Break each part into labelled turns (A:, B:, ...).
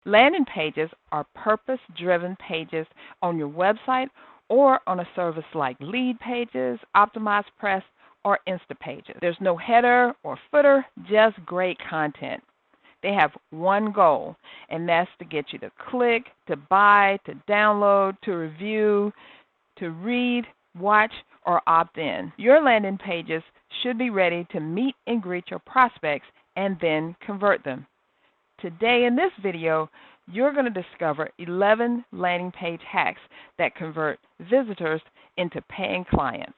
A: Landing pages are purpose-driven pages on your website or on a service like Lead Pages, Optimized Press, or Instapages. There's no header or footer, just great content. They have one goal, and that's to get you to click, to buy, to download, to review, to read, watch, or opt in. Your landing pages should be ready to meet and greet your prospects and then convert them. Today in this video, you're going to discover 11 landing page hacks that convert visitors into paying clients.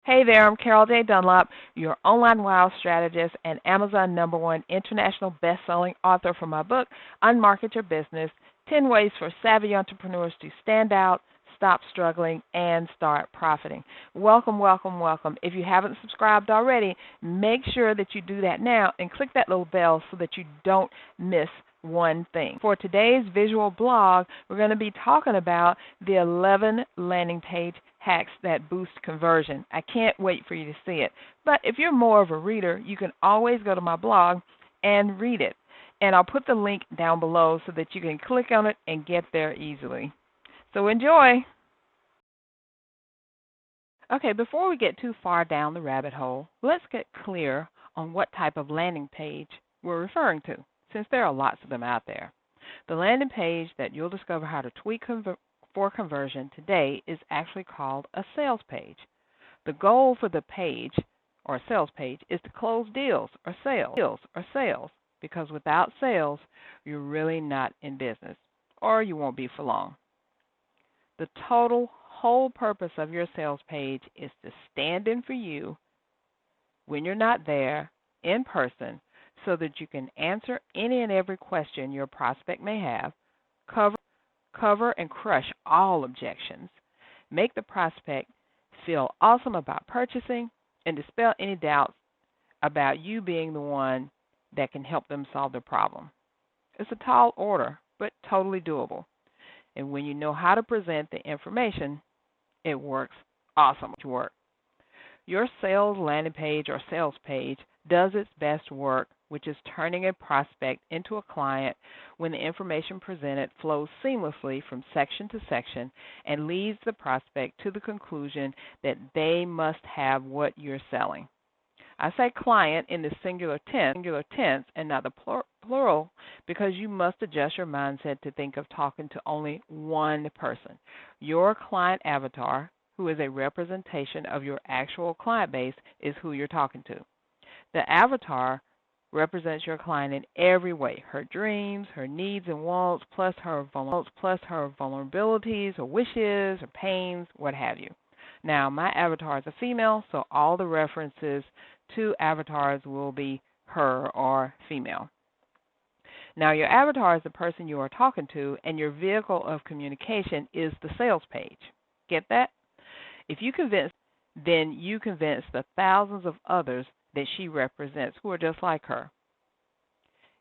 A: Hey there, I'm Carol J. Dunlop, your online wow strategist and Amazon #1 international best-selling author for my book, Unmarket Your Business, 10 Ways for Savvy Entrepreneurs to Stand Out, Stop Struggling, and Start Profiting. Welcome, welcome, welcome. If you haven't subscribed already, make sure that you do that now and click that little bell so that you don't miss one thing. For today's visual blog, we're going to be talking about the 11 landing page hacks that boost conversion. I can't wait for you to see it. But if you're more of a reader, you can always go to my blog and read it. And I'll put the link down below so that you can click on it and get there easily. So enjoy. Okay, before we get too far down the rabbit hole, let's get clear on what type of landing page we're referring to, since there are lots of them out there. The landing page that you'll discover how to tweak for conversion today is actually called a sales page. The goal for the page, or sales page, is to close deals or sales, because without sales, you're really not in business, or you won't be for long. The whole purpose of your sales page is to stand in for you when you're not there in person so that you can answer any and every question your prospect may have, cover and crush all objections, make the prospect feel awesome about purchasing, and dispel any doubts about you being the one that can help them solve their problem. It's a tall order, but totally doable. And when you know how to present the information, it works awesome. Your sales landing page or sales page does its best work, which is turning a prospect into a client when the information presented flows seamlessly from section to section and leads the prospect to the conclusion that they must have what you're selling. I say client in the singular tense and not the plural because you must adjust your mindset to think of talking to only one person. Your client avatar, who is a representation of your actual client base, is who you're talking to. The avatar represents your client in every way: her dreams, her needs and wants, plus her vulnerabilities, her wishes, her pains, what have you. Now, my avatar is a female, so all the references to avatars will be her or female. Now, your avatar is the person you are talking to, and your vehicle of communication is the sales page. Get that? If you convince, then you convince the thousands of others that she represents who are just like her.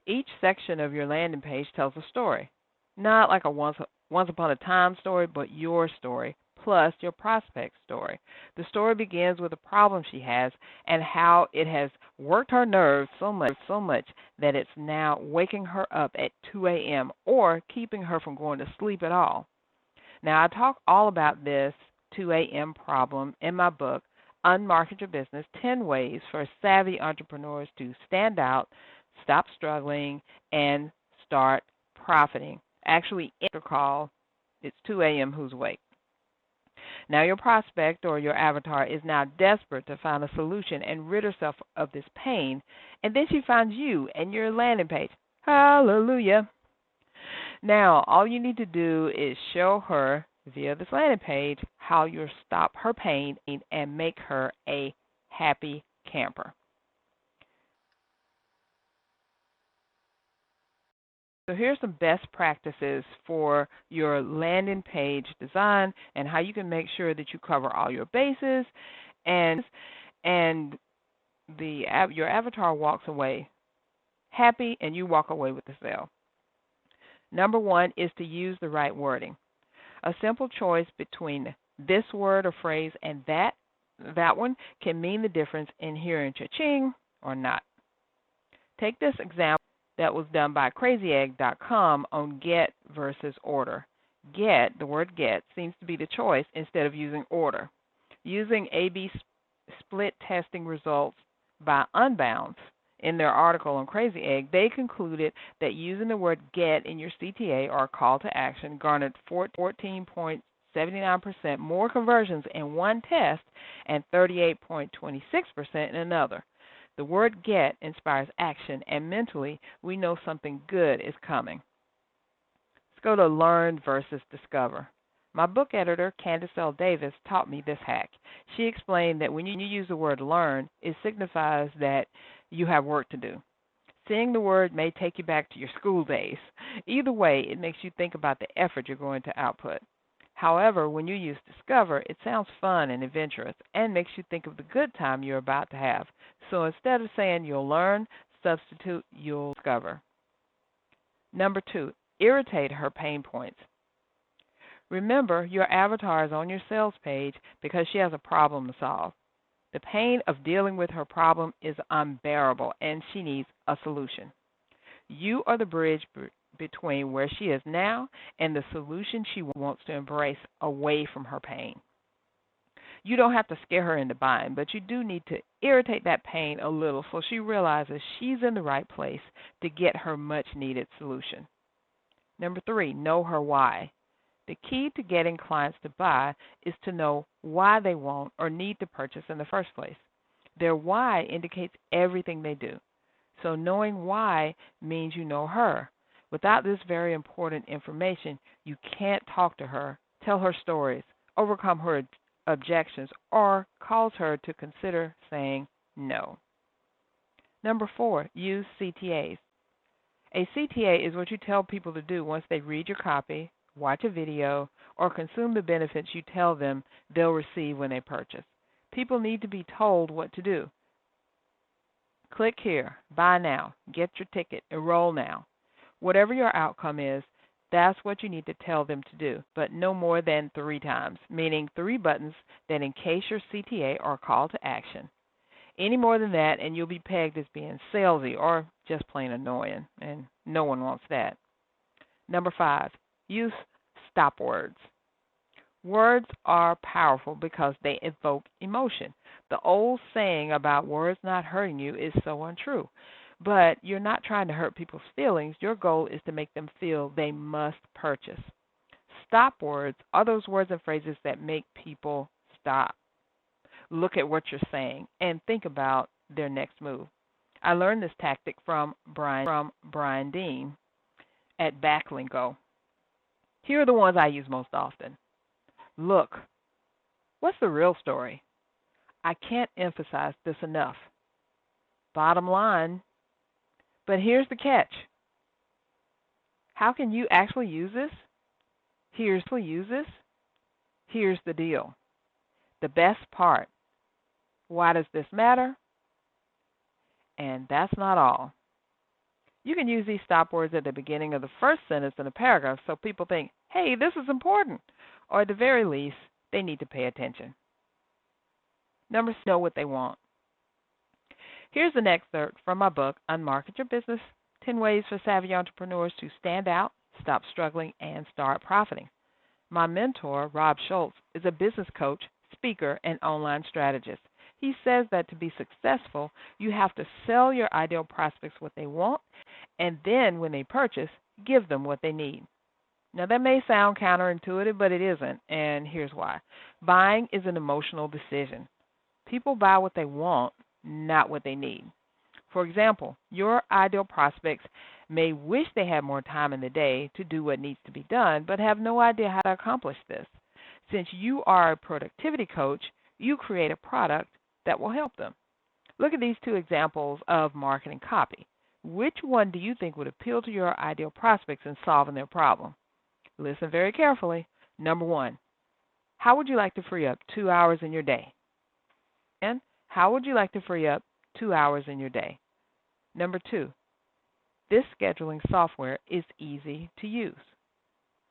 A: Each section of your landing page tells a story, not like a once upon a time story, but your story, plus your prospect's story. The story begins with a problem she has and how it has worked her nerves so much that it's now waking her up at 2 a.m. or keeping her from going to sleep at all. Now, I talk all about this 2 a.m. problem in my book, Unmarket Your Business, 10 Ways for Savvy Entrepreneurs to Stand Out, Stop Struggling, and Start Profiting. Actually, call, it's 2 a.m. who's awake. Now, your prospect or your avatar is now desperate to find a solution and rid herself of this pain, and then she finds you and your landing page. Hallelujah. Now, all you need to do is show her via this landing page how you'll stop her pain and make her a happy camper. So here's some best practices for your landing page design and how you can make sure that you cover all your bases and your avatar walks away happy and you walk away with the sale. Number one is to use the right wording. A simple choice between this word or phrase and that that one can mean the difference in hearing cha-ching or not. Take this example that was done by crazyegg.com on get versus order. Get, the word get, seems to be the choice instead of using order. Using A-B split testing results by Unbounce in their article on Crazy Egg, they concluded that using the word get in your CTA or call to action garnered 14.79% more conversions in one test and 38.26% in another. The word get inspires action, and mentally, we know something good is coming. Let's go to learn versus discover. My book editor, Candace L. Davis, taught me this hack. She explained that when you use the word learn, it signifies that you have work to do. Seeing the word may take you back to your school days. Either way, it makes you think about the effort you're going to output. However, when you use discover, it sounds fun and adventurous and makes you think of the good time you're about to have. So instead of saying you'll learn, substitute you'll discover. Number 2, irritate her pain points. Remember, your avatar is on your sales page because she has a problem to solve. The pain of dealing with her problem is unbearable, and she needs a solution. You are the bridge between where she is now and the solution she wants to embrace away from her pain. You don't have to scare her into buying, but you do need to irritate that pain a little so she realizes she's in the right place to get her much-needed solution. Number 3, know her why. The key to getting clients to buy is to know why they want or need to purchase in the first place. Their why indicates everything they do. So knowing why means you know her. Without this very important information, you can't talk to her, tell her stories, overcome her objections, or cause her to consider saying no. Number 4, use CTAs. A CTA is what you tell people to do once they read your copy, watch a video, or consume the benefits you tell them they'll receive when they purchase. People need to be told what to do. Click here, buy now, get your ticket, enroll now. Whatever your outcome is, that's what you need to tell them to do, but no more than 3 times, meaning 3 buttons that encase your CTA or call to action. Any more than that, and you'll be pegged as being salesy or just plain annoying, and no one wants that. Number 5, use stop words. Words are powerful because they evoke emotion. The old saying about words not hurting you is so untrue. But you're not trying to hurt people's feelings. Your goal is to make them feel they must purchase. Stop words are those words and phrases that make people stop, look at what you're saying, and think about their next move. I learned this tactic from Brian Dean at Backlinko. Here are the ones I use most often. Look, what's the real story? I can't emphasize this enough. Bottom line, but here's the catch. How can you actually use this? Here's the deal. The best part. Why does this matter? And that's not all. You can use these stop words at the beginning of the first sentence in a paragraph so people think, hey, this is important. Or at the very least, they need to pay attention. Number 6, know what they want. Here's an excerpt from my book, Unmarket Your Business, 10 Ways for Savvy Entrepreneurs to Stand Out, Stop Struggling, and Start Profiting. My mentor, Rob Schultz, is a business coach, speaker, and online strategist. He says that to be successful, you have to sell your ideal prospects what they want, and then when they purchase, give them what they need. Now, that may sound counterintuitive, but it isn't, and here's why. Buying is an emotional decision. People buy what they want, not what they need. For example, your ideal prospects may wish they had more time in the day to do what needs to be done, but have no idea how to accomplish this. Since you are a productivity coach, you create a product that will help them. Look at these 2 examples of marketing copy. Which one do you think would appeal to your ideal prospects in solving their problem? Listen very carefully. Number 1, how would you like to free up 2 hours in your day? And how would you like to free up 2 hours in your day? Number 2, this scheduling software is easy to use.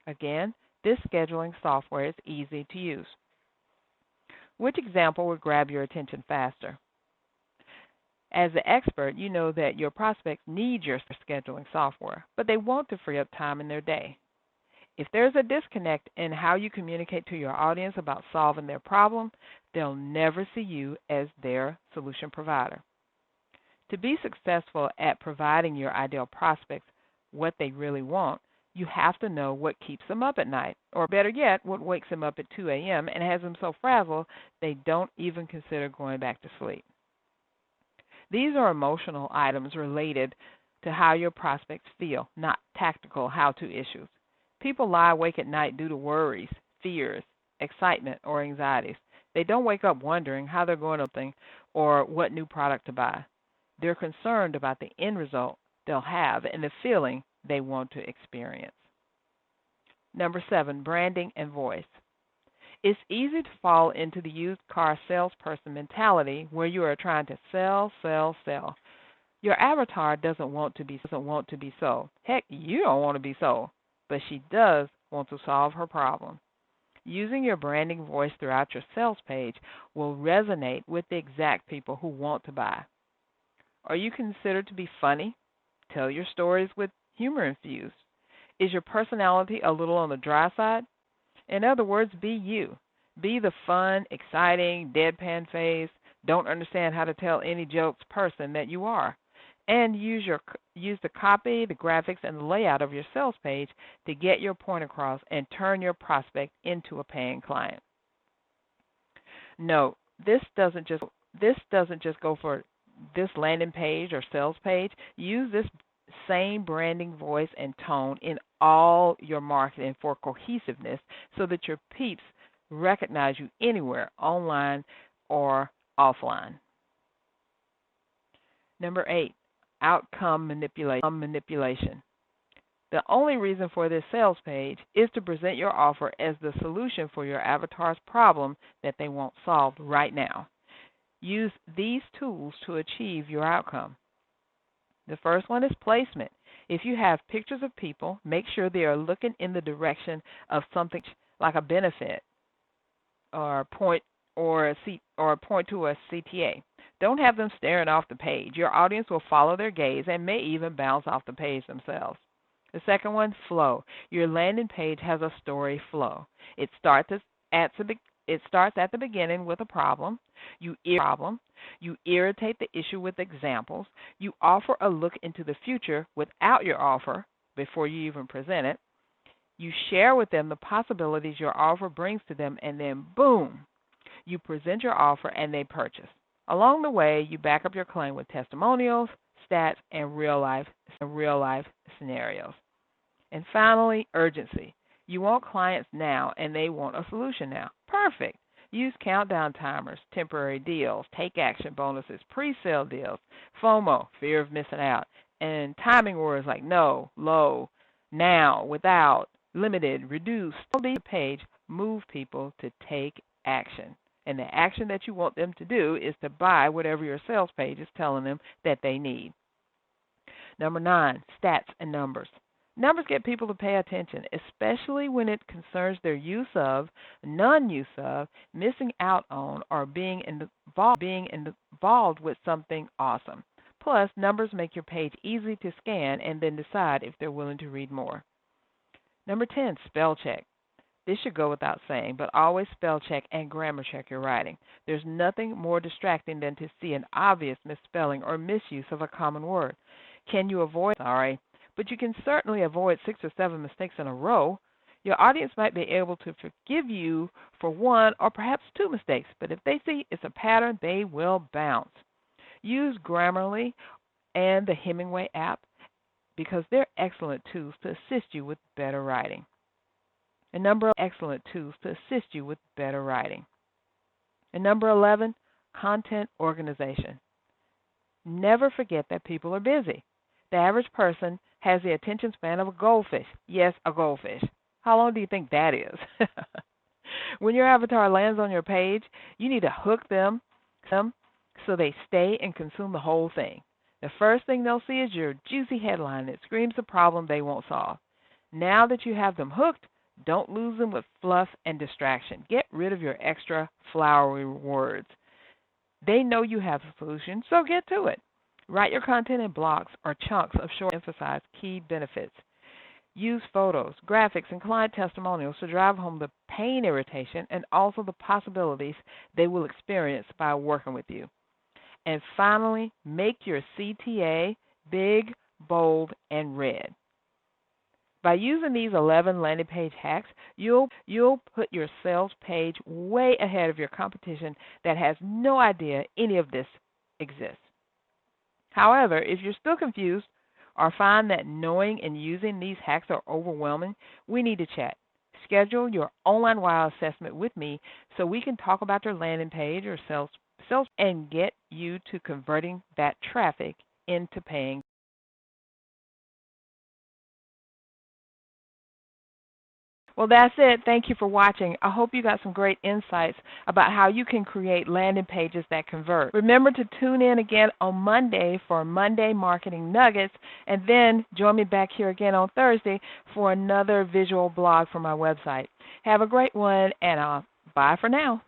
A: Again, this scheduling software is easy to use. Which example would grab your attention faster? As the expert, you know that your prospects need your scheduling software, but they want to free up time in their day. If there's a disconnect in how you communicate to your audience about solving their problem, they'll never see you as their solution provider. To be successful at providing your ideal prospects what they really want, you have to know what keeps them up at night, or better yet, what wakes them up at 2 a.m. and has them so frazzled they don't even consider going back to sleep. These are emotional items related to how your prospects feel, not tactical how-to issues. People lie awake at night due to worries, fears, excitement, or anxieties. They don't wake up wondering how they're going to think or what new product to buy. They're concerned about the end result they'll have and the feeling they want to experience. Number 7, branding and voice. It's easy to fall into the used car salesperson mentality where you are trying to sell, sell, sell. Your avatar doesn't want to be sold. Heck, you don't want to be sold, but she does want to solve her problem. Using your branding voice throughout your sales page will resonate with the exact people who want to buy. Are you considered to be funny? Tell your stories with humor infused. Is your personality a little on the dry side? In other words, be you. Be the fun, exciting, deadpan face, don't understand how to tell any jokes person that you are. And use the copy, the graphics, and the layout of your sales page to get your point across and turn your prospect into a paying client. No, this doesn't just go for this landing page or sales page. Use this same branding voice and tone in all your marketing for cohesiveness so that your peeps recognize you anywhere, online or offline. Number 8, outcome manipulation. The only reason for this sales page is to present your offer as the solution for your avatar's problem that they want solved right now. Use these tools to achieve your outcome. The first one is placement. If you have pictures of people, make sure they are looking in the direction of something like a benefit or point to a CTA. Don't have them staring off the page. Your audience will follow their gaze and may even bounce off the page themselves. The second one, flow. Your landing page has a story flow. It starts at the beginning with a problem. You irritate the issue with examples. You offer a look into the future without your offer before you even present it. You share with them the possibilities your offer brings to them, and then boom, you present your offer and they purchase. Along the way, you back up your claim with testimonials, stats, and real-life scenarios. And finally, urgency. You want clients now, and they want a solution now. Perfect. Use countdown timers, temporary deals, take action bonuses, pre-sale deals, FOMO, fear of missing out, and timing words like no, low, now, without, limited, reduced. All these page move people to take action. And the action that you want them to do is to buy whatever your sales page is telling them that they need. Number 9, stats and numbers. Numbers get people to pay attention, especially when it concerns their use of, non-use of, missing out on, or being involved with something awesome. Plus, numbers make your page easy to scan and then decide if they're willing to read more. Number 10, spell check. This should go without saying, but always spell check and grammar check your writing. There's nothing more distracting than to see an obvious misspelling or misuse of a common word. Can you avoid? Sorry. But you can certainly avoid 6 or 7 mistakes in a row. Your audience might be able to forgive you for 1 or perhaps 2 mistakes, but if they see it's a pattern, they will bounce. Use Grammarly and the Hemingway app because they're excellent tools to assist you with better writing. A number of excellent tools to assist you with better writing. And number 11, content organization. Never forget that people are busy. The average person has the attention span of a goldfish. Yes, a goldfish. How long do you think that is? When your avatar lands on your page, you need to hook them so they stay and consume the whole thing. The first thing they'll see is your juicy headline that screams the problem they won't solve. Now that you have them hooked, Don't lose them with fluff and distraction. Get rid of your extra flowery words. They know you have a solution, so get to it. Write your content in blocks or chunks of short emphasize key benefits. Use photos, graphics, and client testimonials to drive home the pain irritation and also the possibilities they will experience by working with you. And finally, make your CTA big, bold, and red. By using these 11 landing page hacks, you'll put your sales page way ahead of your competition that has no idea any of this exists. However, if you're still confused or find that knowing and using these hacks are overwhelming, we need to chat. Schedule your online wow assessment with me so we can talk about your landing page or sales and get you to converting that traffic into paying. Well, that's it. Thank you for watching. I hope you got some great insights about how you can create landing pages that convert. Remember to tune in again on Monday for Monday Marketing Nuggets, and then join me back here again on Thursday for another visual blog from my website. Have a great one, and bye for now.